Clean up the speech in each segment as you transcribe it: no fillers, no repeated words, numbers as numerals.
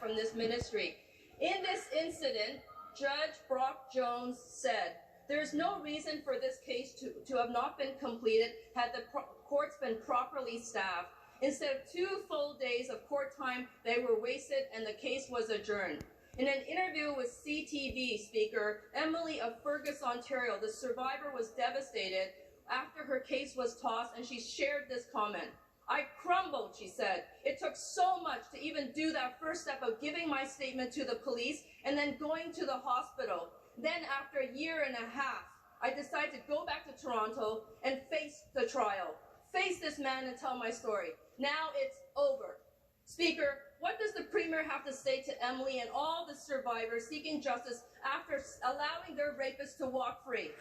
from this ministry. In this incident, Judge Brock Jones said, "There is no reason for this case to have not been completed had the courts been properly staffed. Instead of 2 full days of court time, they were wasted and the case was adjourned." In an interview with CTV Speaker, Emily of Fergus, Ontario, the survivor was devastated after her case was tossed, and she shared this comment. "I crumbled," she said. "It took so much to even do that first step of giving my statement to the police and then going to the hospital. Then after a year and a half, I decided to go back to Toronto and face the trial, face this man and tell my story. Now it's over." Speaker, what does the Premier have to say to Emily and all the survivors seeking justice after allowing their rapists to walk free?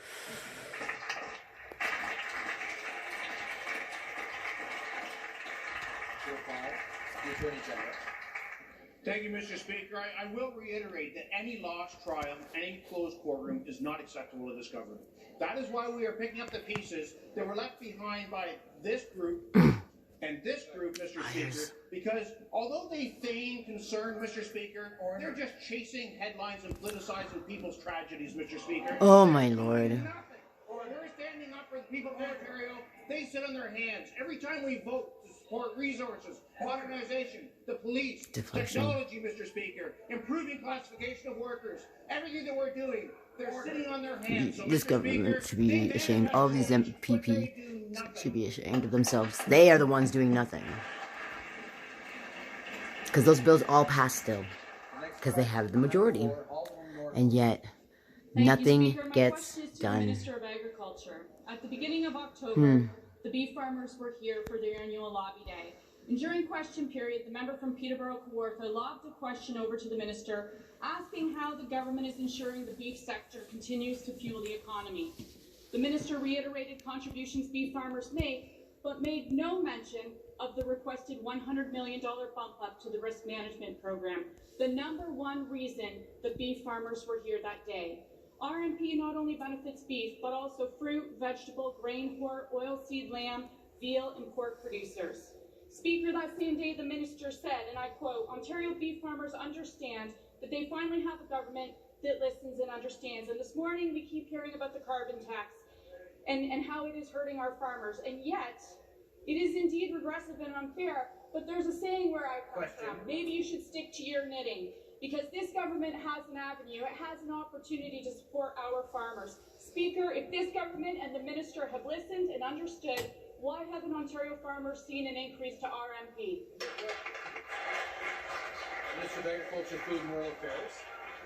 The Attorney General. Thank you, Mr. Speaker. I will reiterate that any lost trial, any closed courtroom is not acceptable to this government. That is why we are picking up the pieces that were left behind by this group and this group, Mr. Speaker, because although they feign concern, Mr. Speaker, they're just chasing headlines and politicizing people's tragedies, Mr. Speaker. Oh my lord. They're standing up for the people of Ontario. They sit on their hands. Every time we vote to support resources, modernization, the police, technology, Mr. Speaker, improving classification of workers, everything that we're doing, they're sitting on their hands. So, this Mr. government Speaker, should be ashamed. All of these MPP should be ashamed of themselves. They are the ones doing nothing. Because those bills all pass still. Because they have the majority. And yet, nothing gets done. Minister of Agriculture. At the beginning of October, the beef farmers were here for their annual lobby day. And during question period, the member from Peterborough-Kawartha lobbed a question over to the minister, asking how the government is ensuring the beef sector continues to fuel the economy. The minister reiterated contributions beef farmers make, but made no mention of the requested $100 million bump up to the risk management program, the #1 reason the beef farmers were here that day. RMP not only benefits beef, but also fruit, vegetable, grain, pork, oilseed lamb, veal, and pork producers. Speaker, that same day the minister said, and I quote, "Ontario beef farmers understand that they finally have a government that listens and understands." And this morning we keep hearing about the carbon tax and how it is hurting our farmers. And yet, it is indeed regressive and unfair, but there's a saying where I come from. Maybe you should stick to your knitting. Because this government has an avenue, it has an opportunity to support our farmers. Speaker, if this government and the minister have listened and understood, why haven't Ontario farmers seen an increase to RMP? Minister of Agriculture, Food and Rural Affairs.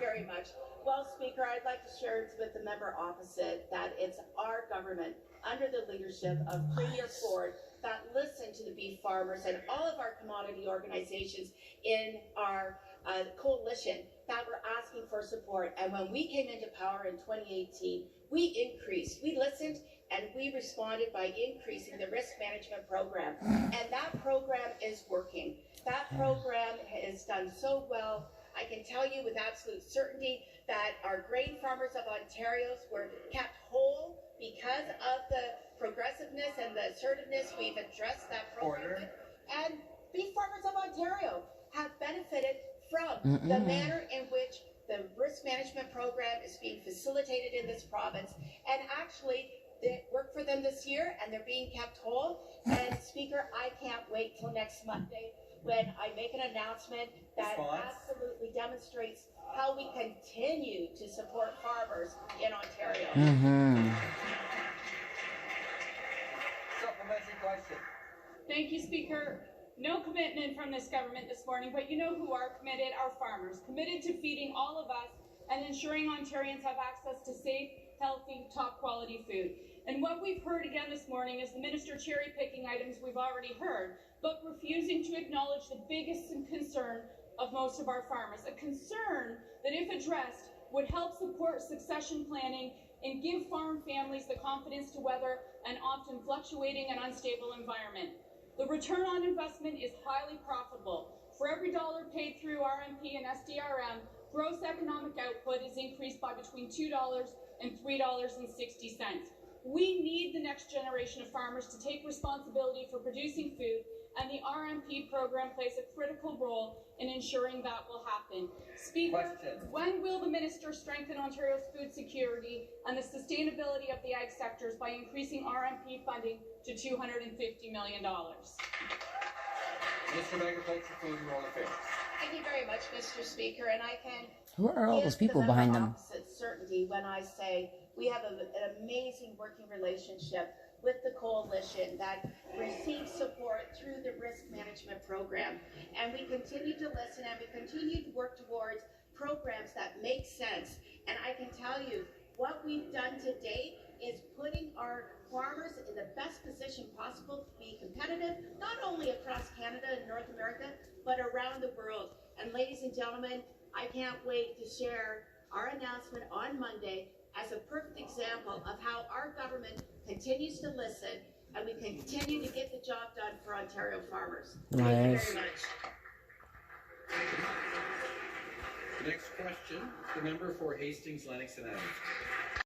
Very much. Well, Speaker, I'd like to share with the member opposite that it's our government, under the leadership of Premier Ford, that listened to the beef farmers and all of our commodity organizations in our coalition that were asking for support. And when we came into power in 2018, we listened, and we responded by increasing the risk management program. And that program is working. That program has done so well. I can tell you with absolute certainty that our grain farmers of Ontario were kept whole because of the progressiveness and the assertiveness we've addressed that program. And beef farmers of Ontario have benefited from the manner in which the risk management program is being facilitated in this province. And actually, it worked for them this year, and they're being kept whole. And Speaker, I can't wait till next Monday when I make an announcement that absolutely demonstrates how we continue to support farmers in Ontario. Supplementary question. Thank you, Speaker. No commitment from this government this morning, but you know who are committed? Our farmers. Committed to feeding all of us and ensuring Ontarians have access to safe, healthy, top-quality food. And what we've heard again this morning is the minister cherry-picking items we've already heard, but refusing to acknowledge the biggest concern of most of our farmers, a concern that, if addressed, would help support succession planning and give farm families the confidence to weather an often fluctuating and unstable environment. The return on investment is highly profitable. For every dollar paid through RMP and SDRM, gross economic output is increased by between $2 and $3.60. We need the next generation of farmers to take responsibility for producing food and the RMP program plays a critical role in ensuring that will happen. Speaker, when will the minister strengthen Ontario's food security and the sustainability of the ag sectors by increasing RMP funding to $250 million? Minister of Agriculture, Food and Rural Affairs. Thank you very much, Mr. Speaker, and I can Who are all those give people the behind member them? opposite certainty when I say we have an amazing working relationship with the coalition that receives support through the risk management program. And we continue to listen and we continue to work towards programs that make sense. And I can tell you, what we've done to date is putting our farmers in the best position possible to be competitive, not only across Canada and North America, but around the world. And ladies and gentlemen, I can't wait to share our announcement on Monday as a perfect example of how our government continues to listen and we continue to get the job done for Ontario farmers. Thank you Nice. very much. The next question, the member for Hastings, Lennox and Adams.